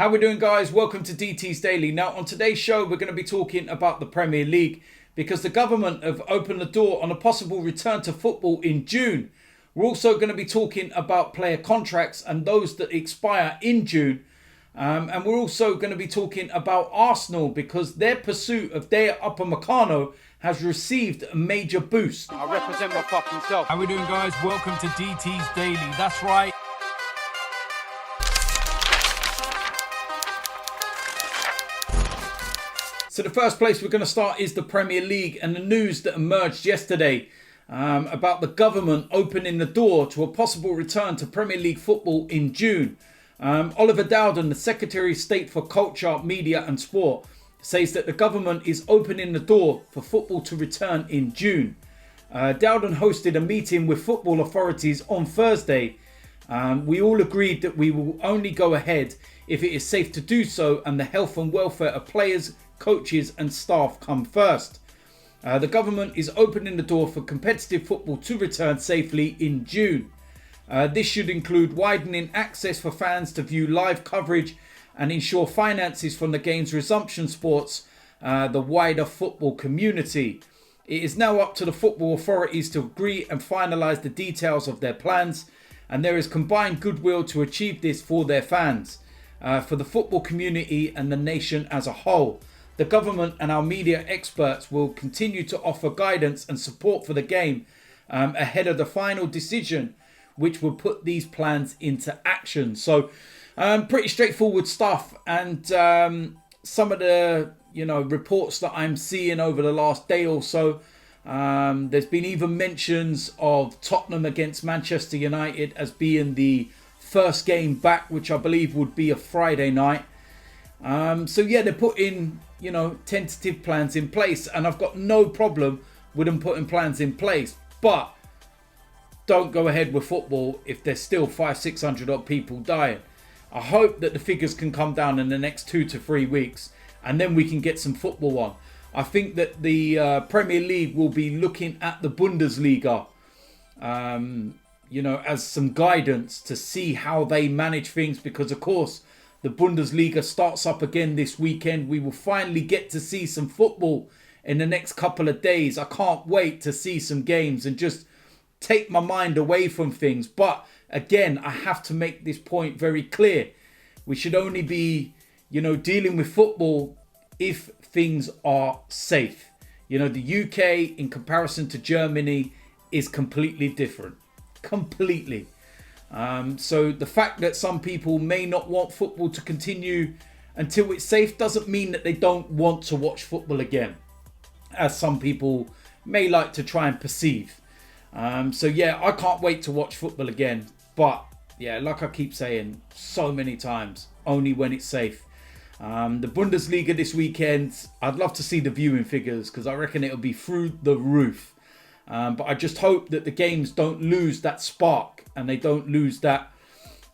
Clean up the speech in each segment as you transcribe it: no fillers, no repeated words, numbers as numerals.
How we doing, guys? Welcome to DT's Daily. Now, on today's show, we're going to be talking about the Premier League because the government have opened the door on a possible return to football in June. We're also going to be talking about player contracts and those that expire in June. And we're also going to be talking about Arsenal because their pursuit of Dayot Upamecano has received a major boost. I represent my fucking self. How we doing, guys? Welcome to DT's Daily. That's right. So the first place we're going to start is the Premier League and the news that emerged yesterday about the government opening the door to a possible return to Premier League football in June. Oliver Dowden, the Secretary of State for Culture, Media and Sport, says that the government is opening the door for football to return in June. Dowden hosted a meeting with football authorities on Thursday. We all agreed that we will only go ahead if it is safe to do so and the health and welfare of players, coaches and staff come first. The government is opening the door for competitive football to return safely in June. This should include widening access for fans to view live coverage and ensure finances from the game's resumption supports the wider football community. It is now up to the football authorities to agree and finalise the details of their plans, and there is combined goodwill to achieve this for their fans, for the football community and the nation as a whole. The government and our media experts will continue to offer guidance and support for the game ahead of the final decision, which will put these plans into action. So pretty straightforward stuff. And some of the reports that I'm seeing over the last day or so, there's been even mentions of Tottenham against Manchester United as being the first game back, which I believe would be a Friday night. So yeah, they're putting tentative plans in place, and I've got no problem with them putting plans in place, but don't go ahead with football if there's still 500-600 odd people dying. I hope that the figures can come down in the next 2 to 3 weeks and then we can get some football on. I think that the Premier League will be looking at the Bundesliga as some guidance to see how they manage things, because of course the Bundesliga starts up again this weekend. We will finally get to see some football in the next couple of days. I can't wait to see some games and just take my mind away from things. But again, I have to make this point very clear. We should only be, dealing with football if things are safe. The UK in comparison to Germany is completely different. Completely. So the fact that some people may not want football to continue until it's safe doesn't mean that they don't want to watch football again, as some people may like to try and perceive. So yeah, I can't wait to watch football again. But yeah, like I keep saying so many times, only when it's safe. The Bundesliga this weekend, I'd love to see the viewing figures because I reckon it'll be through the roof. But I just hope that the games don't lose that spark and they don't lose that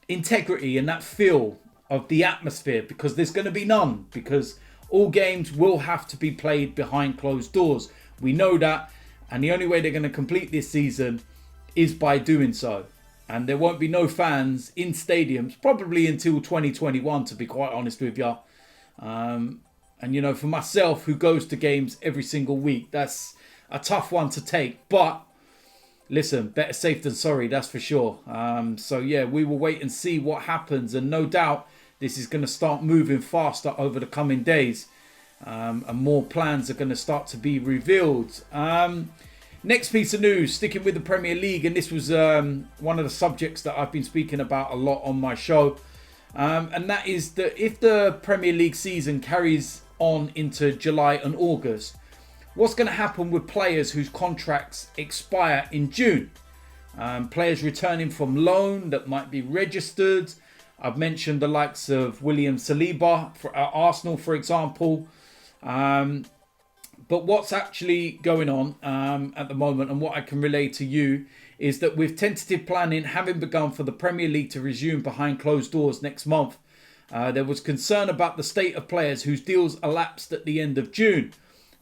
integrity and that feel of the atmosphere, because there's going to be none, because all games will have to be played behind closed doors. We know that, and the only way they're going to complete this season is by doing so. And there won't be no fans in stadiums probably until 2021, to be quite honest with you. And for myself, who goes to games every single week, that's a tough one to take, but listen, better safe than sorry, that's for sure. So yeah, we will wait and see what happens, and no doubt this is going to start moving faster over the coming days, and more plans are going to start to be revealed. Next piece of news, sticking with the Premier League, and this was one of the subjects that I've been speaking about a lot on my show, and that is that if the Premier League season carries on into July and August, what's going to happen with players whose contracts expire in June? Players returning from loan that might be registered. I've mentioned the likes of William Saliba for Arsenal, for example. But what's actually going on at the moment, and what I can relay to you, is that with tentative planning having begun for the Premier League to resume behind closed doors next month, there was concern about the state of players whose deals elapsed at the end of June.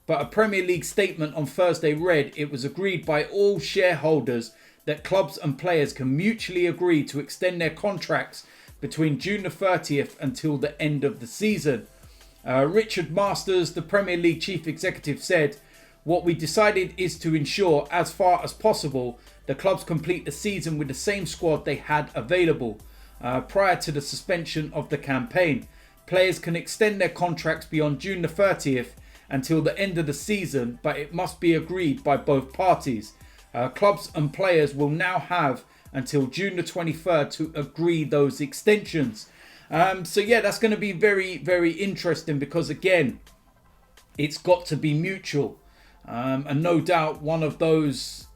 But a Premier League statement on Thursday read, it was agreed by all shareholders that clubs and players can mutually agree to extend their contracts between June the 30th until the end of the season. Richard Masters, the Premier League chief executive, said, "What we decided is to ensure, as far as possible, the clubs complete the season with the same squad they had available prior to the suspension of the campaign. Players can extend their contracts beyond June the 30th until the end of the season, but it must be agreed by both parties. Clubs and players will now have until June the 23rd to agree those extensions." So yeah, that's going to be very, very interesting because, again, it's got to be mutual. And no doubt one of those,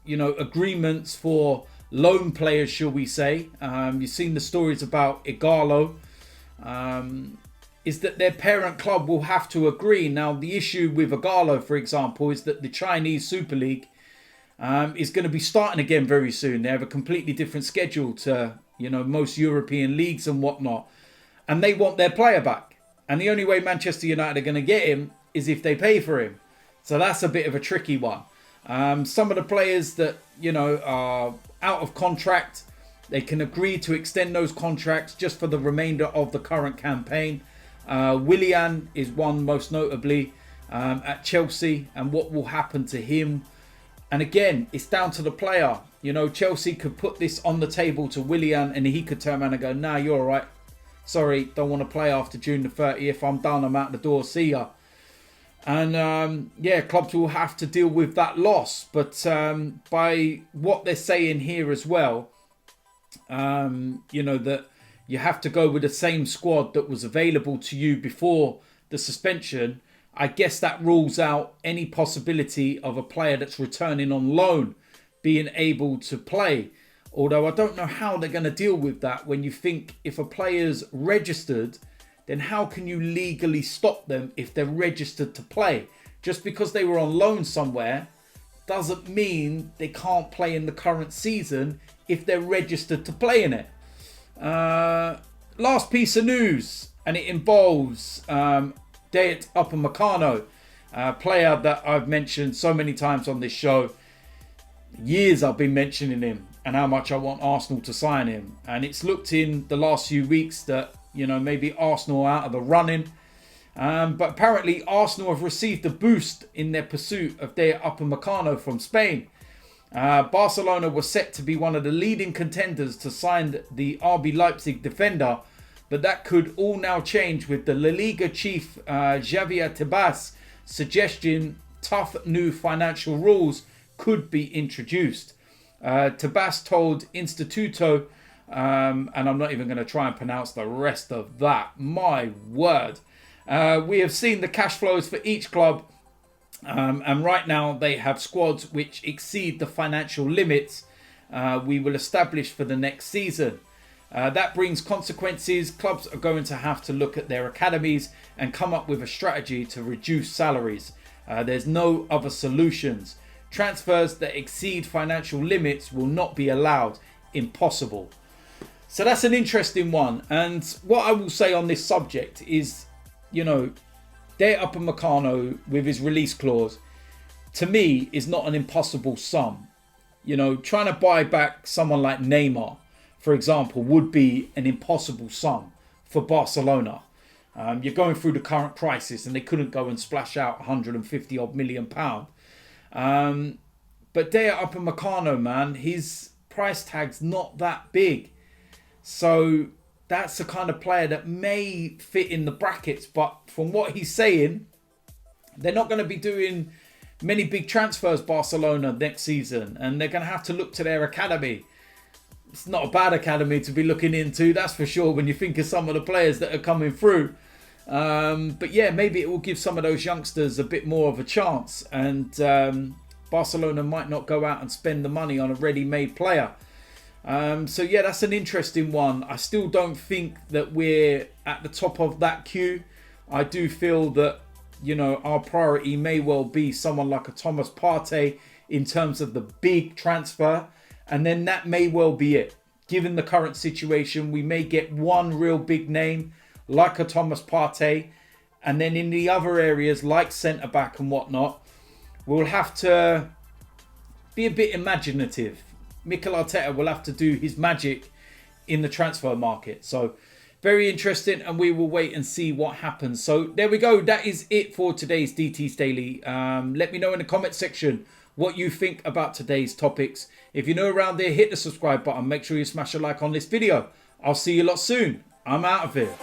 agreements for loan players, shall we say. You've seen the stories about Igalo. Is that their parent club will have to agree. Now, the issue with Igalo, for example, is that the Chinese Super League is going to be starting again very soon. They have a completely different schedule to, most European leagues and whatnot. And they want their player back. And the only way Manchester United are going to get him is if they pay for him. So that's a bit of a tricky one. Some of the players that, are out of contract, they can agree to extend those contracts just for the remainder of the current campaign. Willian is one, most notably, at Chelsea, and what will happen to him. And again, it's down to the player. Chelsea could put this on the table to Willian and he could turn around and go, "Nah, you're all right. Sorry, don't want to play after June the 30th. I'm done. I'm out the door. See ya." And clubs will have to deal with that loss. But by what they're saying here as well, that you have to go with the same squad that was available to you before the suspension. I guess that rules out any possibility of a player that's returning on loan being able to play. Although I don't know how they're going to deal with that when you think if a player's registered, then how can you legally stop them if they're registered to play? Just because they were on loan somewhere doesn't mean they can't play in the current season if they're registered to play in it. Last piece of news, and it involves Dayot Upamecano, a player that I've mentioned so many times on this show. Years I've been mentioning him and how much I want Arsenal to sign him. And it's looked in the last few weeks that, maybe Arsenal are out of the running. But apparently Arsenal have received a boost in their pursuit of Dayot Upamecano from Spain. Barcelona was set to be one of the leading contenders to sign the RB Leipzig defender, but that could all now change with the La Liga chief Javier Tebas suggesting tough new financial rules could be introduced. Tebas told Instituto, and I'm not even going to try and pronounce the rest of that. My word. We have seen the cash flows for each club. And right now they have squads which exceed the financial limits we will establish for the next season. That brings consequences. Clubs are going to have to look at their academies and come up with a strategy to reduce salaries. There's no other solutions. Transfers that exceed financial limits will not be allowed. Impossible. So that's an interesting one. And what I will say on this subject is, Dayot Upamecano with his release clause, to me, is not an impossible sum. Trying to buy back someone like Neymar, for example, would be an impossible sum for Barcelona. You're going through the current crisis and they couldn't go and splash out 150 odd million pound. But Dayot Upamecano, man, his price tag's not that big. So that's the kind of player that may fit in the brackets. But from what he's saying, they're not going to be doing many big transfers, Barcelona, next season. And they're going to have to look to their academy. It's not a bad academy to be looking into, that's for sure, when you think of some of the players that are coming through. But yeah, maybe it will give some of those youngsters a bit more of a chance. And Barcelona might not go out and spend the money on a ready-made player. So yeah, that's an interesting one. I still don't think that we're at the top of that queue. I do feel that, our priority may well be someone like a Thomas Partey in terms of the big transfer. And then that may well be it. Given the current situation, we may get one real big name like a Thomas Partey. And then in the other areas like centre-back and whatnot, we'll have to be a bit imaginative. Mikel Arteta will have to do his magic in the transfer market. So, Very interesting, and we will wait and see what happens. So there we go. That is it for today's DT's Daily. Let me know in the comment section what you think about today's topics. If you're new around there, hit the subscribe button. Make sure you smash a like on this video. I'll see you lot soon. I'm out of here.